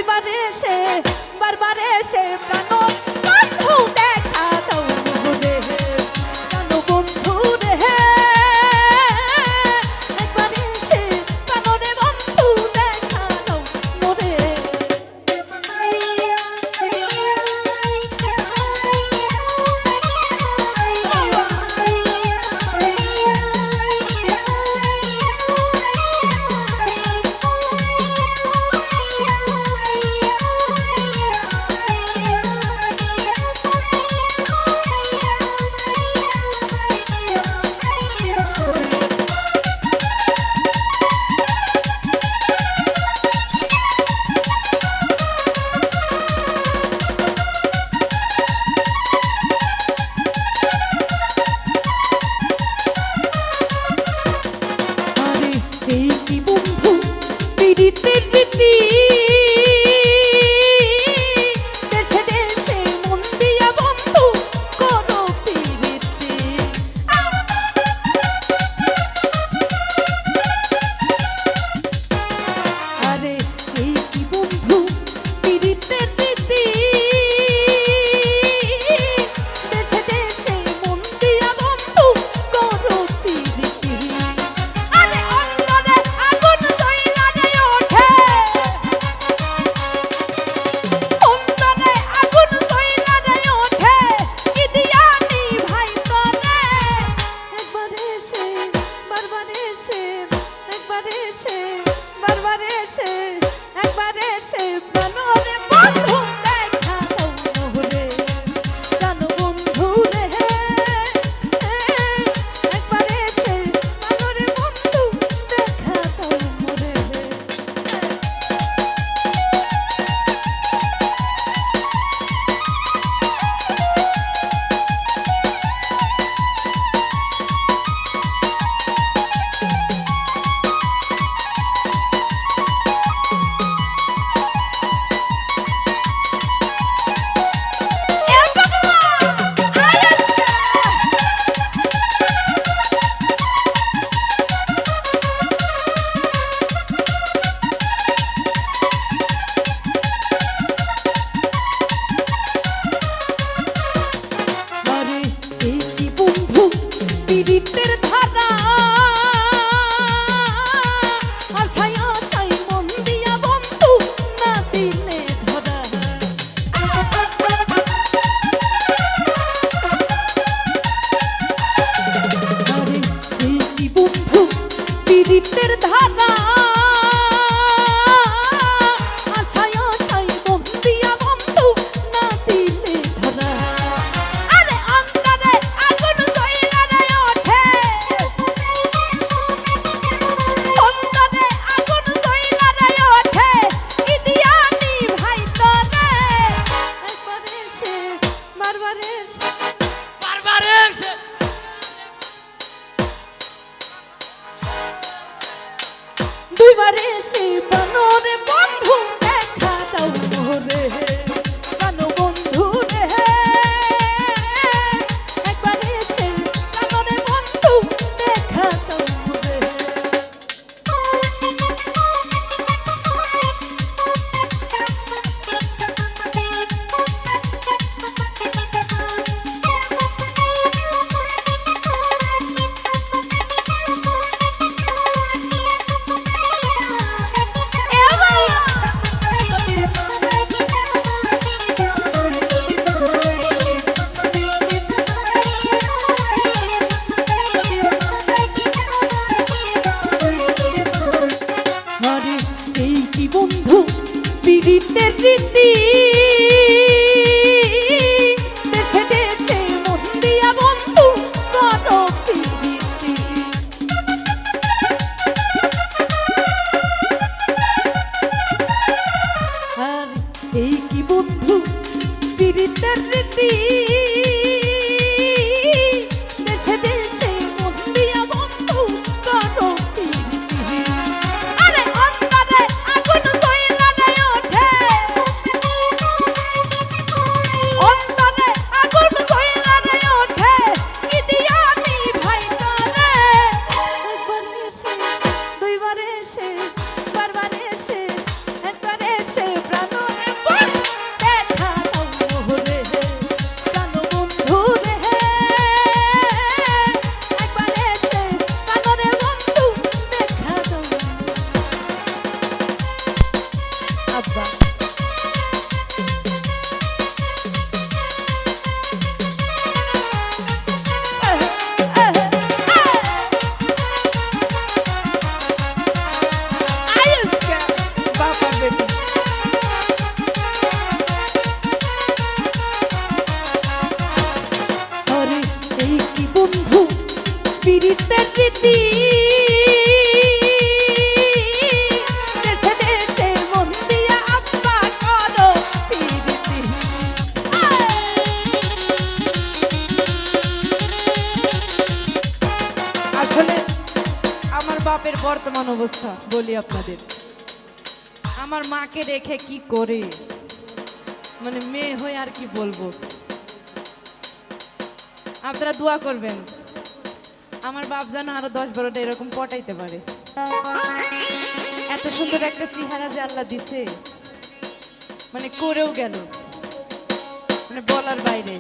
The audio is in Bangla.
দুইবার এসে বারবার এসে প্রাণ বন্ধু দেখা দাও রে প্রাণ বন্ধু রে একবার এসে প্রাণরে বন্ধু দেখা দাও রে দেশে দেশে মন দিয়া বন্ধু করো প্রীতি আরে এই কি বন্ধু প্রীতির রীতি দেশে দেশে মন দিয়া বন্ধু করো প্রীতি আরে অন্তরে আগুন জ্বলা যায় ওঠে অন্তরে আগুন জ্বলা যায় ওঠে কি দিয়া নিভাই তরে একবার এসে বারবার এসে একবার এসে বারবার এসে একবার এসে প্রাণরে বন্ধু দেখা দাও রে প্রাণ বন্ধু রে একবার এসে প্রাণরে বন্ধু দেখা দাও রে আরে এই কি বন্ধু পীড়িতের ধারা আশায় আশায় মন দিয়া বন্ধু না দিলে ধরা আরে এই কি বন্ধু পীড়িতের ধারা আশায় আশায় মন দিয়া বন্ধু না দিলে ধরা আরে অন্তরে আগুন জ্বলা যায় ওঠে অন্তরে আগুন জ্বলা যায় ওঠে কি দিয়া নিভাই তরে একবার এসে বারবার এসে দুইবার এসে প্রাণরে বন্ধু দেখা দাও রে প্রাণ বন্ধু রে একবার এসে প্রাণরে বন্ধু দেখা দাও রে আরে এই কি বন্ধু পীড়িতের রীতি দেশে দেশে মন দিয়া বন্ধু করো প্রীতি আরে এই কি বন্ধু পীড়িতের রীতি দেশে দেশে মন দিয়া বন্ধু করো প্রীতি আরে অন্তরে আগুন জ্বলা যায় ওঠে অন্তরে আগুন জ্বলা যায় ওঠে কি দিয়া নিভাই তরে একবার এসে দুইবার এসে বারবার এসে একবার এসে প্রাণ আব্বা আয়ুষ্কা বাবা বেটি আরে এই কি বন্ধু পীড়িতের রীতি দেশে দেশে মন দিয়া আব্বা করো পীড়িতি আসলে আমার বাপের বর্তমান অবস্থা বলি আপনাদের আমার মাকে রেখে কি করে মানে মেয়ে হয়ে আর কি বলবো আপনারা দোয়া করবেন আমার বাপ যেন আরো 10-12টা এরকম পটাইতে পারে এত সুন্দর একটা চেহারা যে আল্লাহ দিছে মানে করেও গেল মানে বলার বাইরে